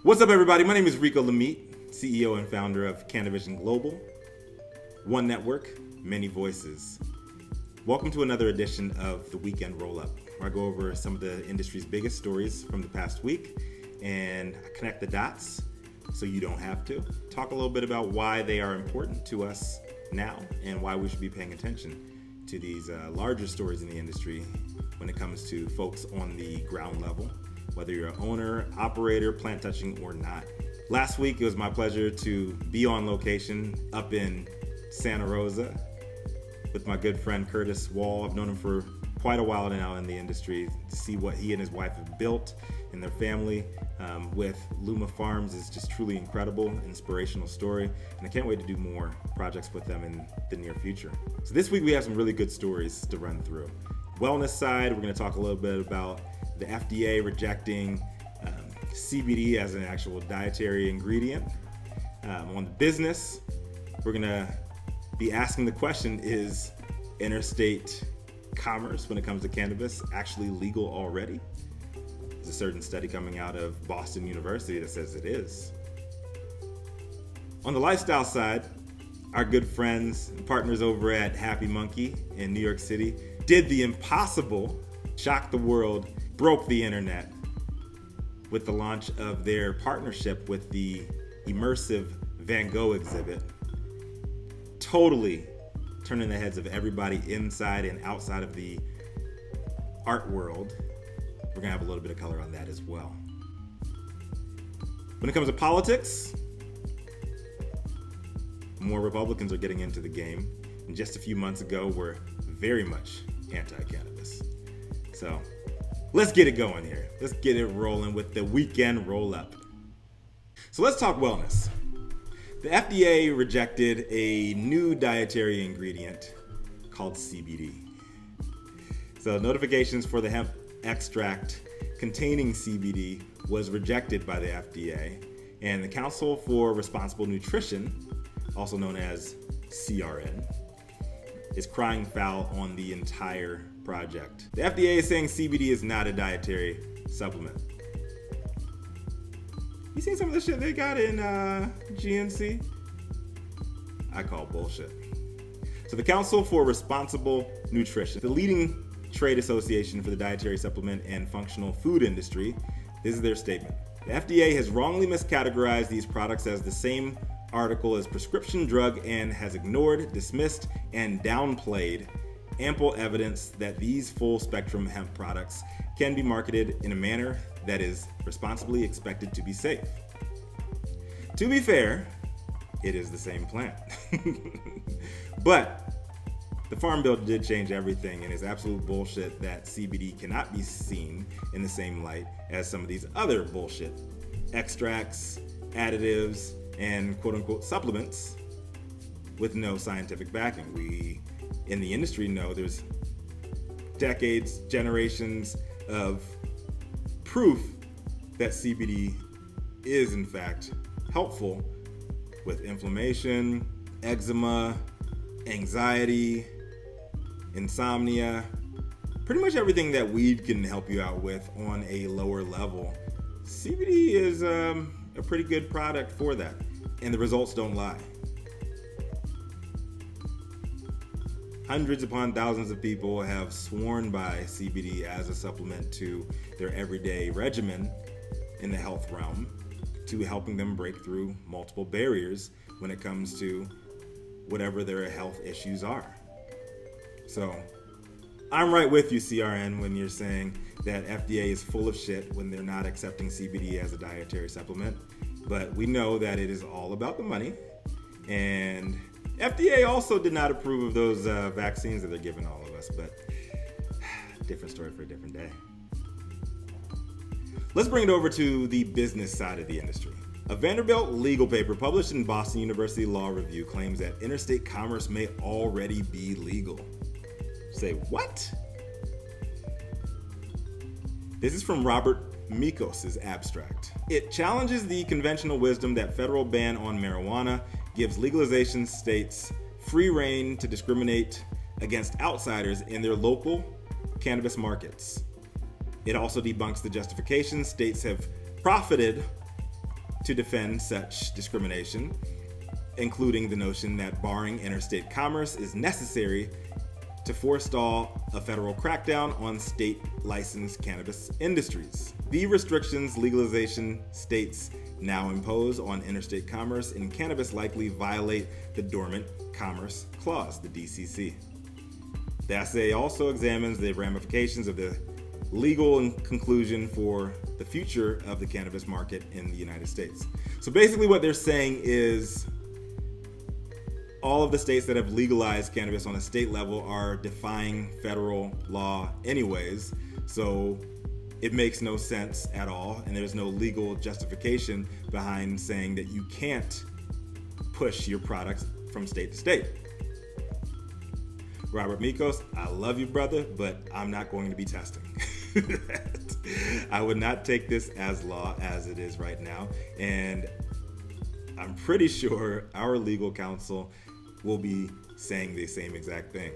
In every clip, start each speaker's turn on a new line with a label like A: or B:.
A: What's up, everybody? My name is Rico Lamite, CEO and founder of CANiVISION Global. One network, many voices. Welcome to another edition of the Weekend Rollup, where I go over some of the industry's biggest stories from the past week and I connect the dots so you don't have to. Talk a little bit about why they are important to us now and why we should be paying attention to these larger stories in the industry when it comes to folks on the ground level, whether you're an owner, operator, plant touching, or not. Last week, it was my pleasure to be on location up in Santa Rosa with my good friend Curtis Wall. I've known him for quite a while now in the industry. To see what he and his wife have built and their family with Luma Farms is just truly incredible, inspirational story, and I can't wait to do more projects with them in the near future. So this week we have some really good stories to run through. Wellness side, we're going to talk a little bit about the FDA rejecting CBD as an actual dietary ingredient. On the business, we're going to be asking the question, is interstate commerce when it comes to cannabis actually legal already? There's a certain study coming out of Boston University that says it is. On the lifestyle side, our good friends and partners over at Happy Munkey in New York City did the impossible, shocked the world, broke the internet with the launch of their partnership with the immersive Van Gogh exhibit, totally turning the heads of everybody inside and outside of the art world. We're gonna have a little bit of color on that as well. When it comes to politics, more Republicans are getting into the game, and just a few months ago were very much anti-cannabis. So let's get it going here. Let's get it rolling with the weekend roll-up. So let's talk wellness. The FDA rejected a new dietary ingredient called CBD. So notifications for the hemp extract containing CBD was rejected by the FDA, and the Council for Responsible Nutrition, also known as CRN, is crying foul on the entire project. The FDA is saying CBD is not a dietary supplement. You seen some of the shit they got in GNC? I call bullshit. So the Council for Responsible Nutrition, the leading trade association for the dietary supplement and functional food industry, this is their statement. The FDA has wrongly miscategorized these products as the same article as prescription drug and has ignored, dismissed, and downplayed ample evidence that these full-spectrum hemp products can be marketed in a manner that is responsibly expected to be safe. To be fair, it is the same plant. But the Farm Bill did change everything, and it's absolute bullshit that CBD cannot be seen in the same light as some of these other bullshit extracts, additives, and quote-unquote supplements with no scientific backing. We in the industry know there's decades, generations of proof that CBD is in fact helpful with inflammation, eczema, anxiety, insomnia, pretty much everything that weed can help you out with on a lower level. CBD is a pretty good product for that, and the results don't lie. Hundreds upon thousands of people have sworn by CBD as a supplement to their everyday regimen in the health realm, to helping them break through multiple barriers when it comes to whatever their health issues are. So I'm right with you, CRN, when you're saying that FDA is full of shit when they're not accepting CBD as a dietary supplement. But we know that it is all about the money, and FDA also did not approve of those vaccines that they're giving all of us, but different story for a different day. Let's bring it over to the business side of the industry. A Vanderbilt legal paper published in Boston University Law Review claims that interstate commerce may already be legal. Say what? This is from Robert Mikos's abstract. It challenges the conventional wisdom that federal ban on marijuana gives legalization states free rein to discriminate against outsiders in their local cannabis markets. It also debunks the justification states have profited to defend such discrimination, including the notion that barring interstate commerce is necessary to forestall a federal crackdown on state-licensed cannabis industries. The restrictions legalization states now impose on interstate commerce in cannabis likely violate the Dormant Commerce Clause, the DCC. The essay also examines the ramifications of the legal conclusion for the future of the cannabis market in the United States. So basically what they're saying is all of the states that have legalized cannabis on a state level are defying federal law anyways, so it makes no sense at all, and there's no legal justification behind saying that you can't push your products from state to state. Robert Mikos, I love you, brother, but I'm not going to be testing. I would not take this as law as it is right now, and I'm pretty sure our legal counsel will be saying the same exact thing.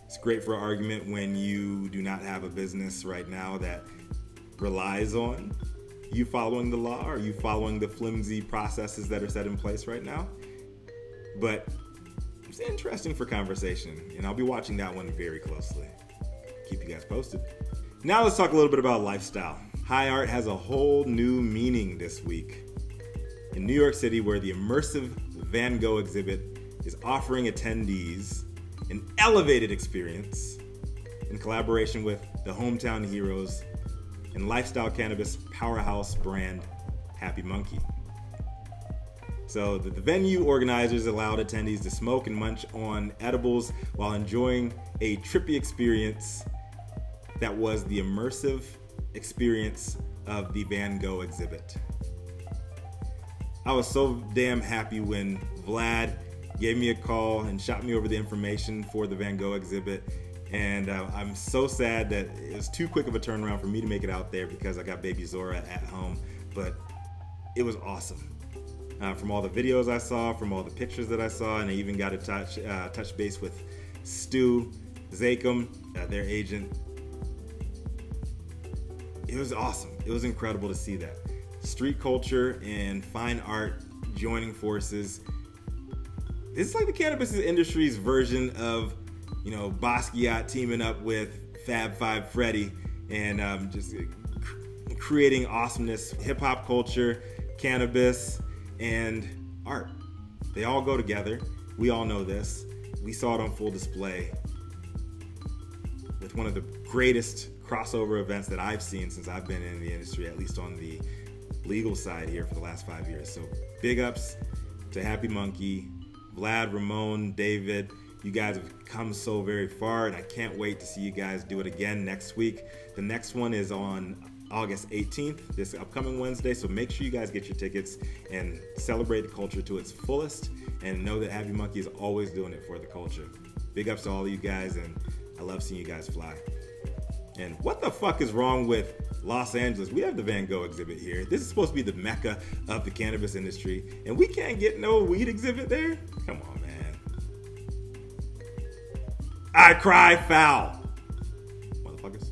A: It's great for argument when you do not have a business right now that relies on you following the law or you following the flimsy processes that are set in place right now. But it's interesting for conversation, and I'll be watching that one very closely. Keep you guys posted. Now let's talk a little bit about lifestyle. High art has a whole new meaning this week. In New York City, where the immersive Van Gogh exhibit is offering attendees an elevated experience in collaboration with the hometown heroes and lifestyle cannabis powerhouse brand Happy Munkey. So the venue organizers allowed attendees to smoke and munch on edibles while enjoying a trippy experience that was the immersive experience of the Van Gogh exhibit. I was so damn happy when Vlad gave me a call and shot me over the information for the Van Gogh exhibit. And I'm so sad that it was too quick of a turnaround for me to make it out there because I got baby Zora at home. But it was awesome. From all the videos I saw, from all the pictures that I saw, and I even got to touch base with Stu Zakum, their agent. It was awesome. It was incredible to see that. Street culture and fine art joining forces. This is like the cannabis industry's version of, Basquiat teaming up with Fab Five Freddy and just creating awesomeness. Hip hop culture, cannabis, and art. They all go together. We all know this. We saw it on full display with one of the greatest crossover events that I've seen since I've been in the industry, at least on the legal side here for the last 5 years. So big ups to Happy Munkey, Vlad, Ramon, David. You guys have come so very far, and I can't wait to see you guys do it again next week. The next one is on August 18th, this upcoming Wednesday, so make sure you guys get your tickets and celebrate the culture to its fullest, and know that Happy Munkey is always doing it for the culture. Big ups to all of you guys, and I love seeing you guys fly. And what the fuck is wrong with Los Angeles? We have the Van Gogh exhibit here. This is supposed to be the mecca of the cannabis industry, and we can't get no weed exhibit there? Come on, man. I cry foul, motherfuckers.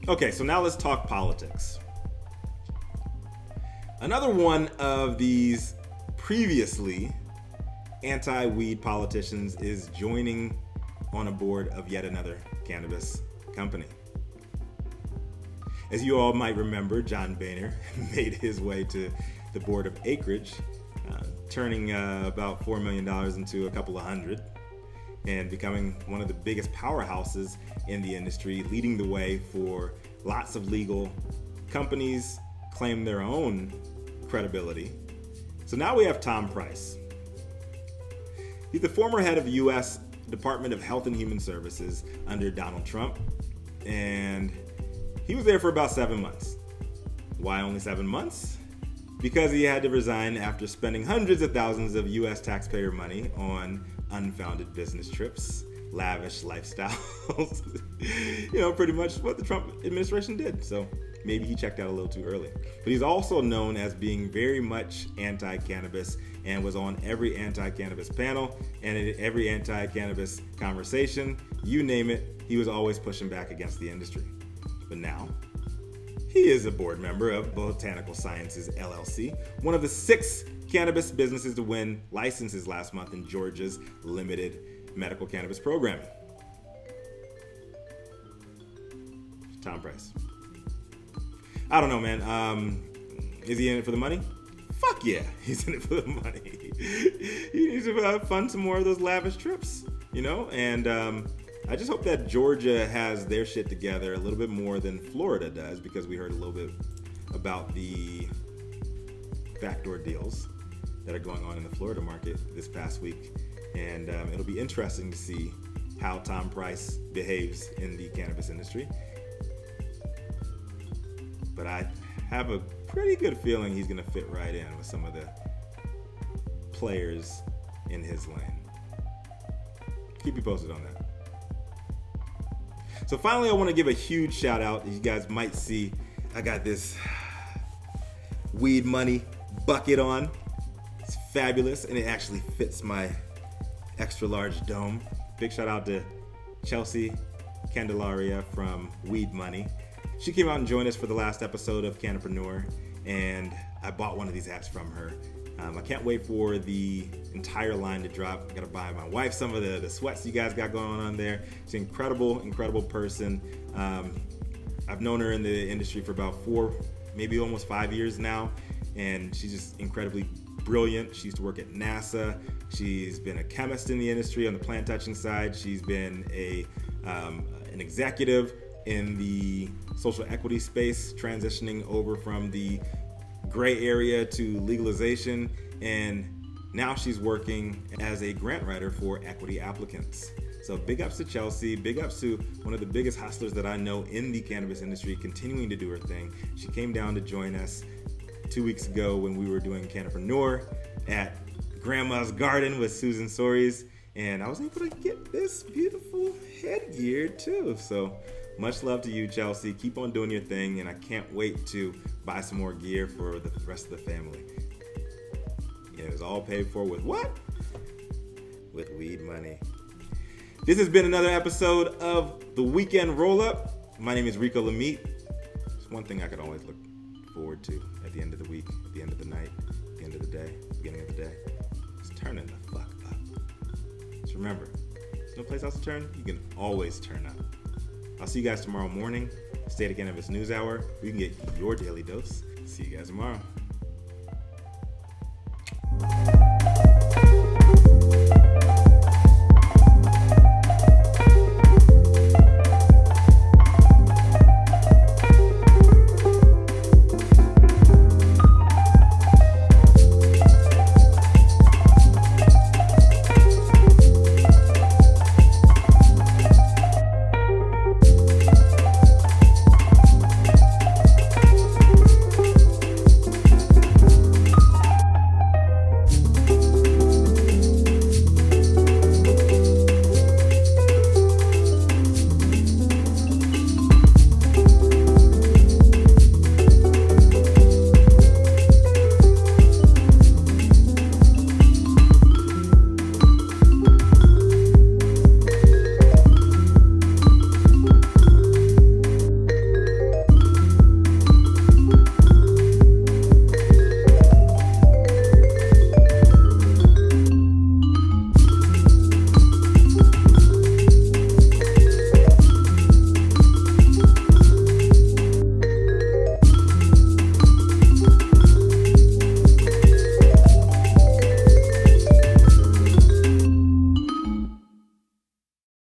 A: Okay, so now let's talk politics. Another one of these previously anti-weed politicians is joining on a board of yet another cannabis company. As you all might remember, John Boehner made his way to the board of Acreage, turning about $4 million into a couple of hundred, and becoming one of the biggest powerhouses in the industry, leading the way for lots of legal companies claim their own credibility. So now we have Tom Price. He's the former head of the U.S. Department of Health and Human Services under Donald Trump, and he was there for about 7 months. Why only 7 months? Because he had to resign after spending hundreds of thousands of U.S. taxpayer money on unfounded business trips, lavish lifestyles. Pretty much what the Trump administration did. So maybe he checked out a little too early. But he's also known as being very much anti-cannabis and was on every anti-cannabis panel and in every anti-cannabis conversation. You name it, he was always pushing back against the industry. But now, He is a board member of Botanical Sciences LLC, one of the 6 cannabis businesses to win licenses last month in Georgia's limited medical cannabis programming. Tom Price. I don't know, man. Is he in it for the money? Fuck yeah, he's in it for the money. He needs to fund some more of those lavish trips, you know? And I just hope that Georgia has their shit together a little bit more than Florida does, because we heard a little bit about the backdoor deals that are going on in the Florida market this past week. And it'll be interesting to see how Tom Price behaves in the cannabis industry. But I have a pretty good feeling he's going to fit right in with some of the players in his lane. Keep you posted on that. So finally, I want to give a huge shout out. You guys might see I got this Weed Money bucket on. It's fabulous, and it actually fits my extra large dome. Big shout out to Chelsea Candelaria from Weed Money. She came out and joined us for the last episode of Cannapreneur, and I bought one of these hats from her. I can't wait for the entire line to drop. I gotta buy my wife some of the sweats you guys got going on there. She's an incredible person. I've known her in the industry for about 4, maybe almost 5 years now, and she's just incredibly brilliant. She used to work at NASA. She's been a chemist in the industry on the plant touching side. She's been an executive in the social equity space, transitioning over from the gray area to legalization, and now she's working as a grant writer for equity applicants. So big ups to Chelsea, big ups to one of the biggest hustlers that I know in the cannabis industry, continuing to do her thing. She came down to join us 2 weeks ago when we were doing Cannapreneur at Grandma's Garden with Susan Sories, and I was able to get this beautiful headgear too. So much love to you, Chelsea. Keep on doing your thing, and I can't wait to buy some more gear for the rest of the family. And it was all paid for with what? With Weed Money. This has been another episode of the Weekend Rollup. My name is Rico Lamite. There's one thing I could always look forward to at the end of the week, at the end of the night, at the end of the day, beginning of the day. It's turning the fuck up. Just remember, there's no place else to turn. You can always turn up. I'll see you guys tomorrow morning. State of Cannabis News Hour. We can get your daily dose. See you guys tomorrow.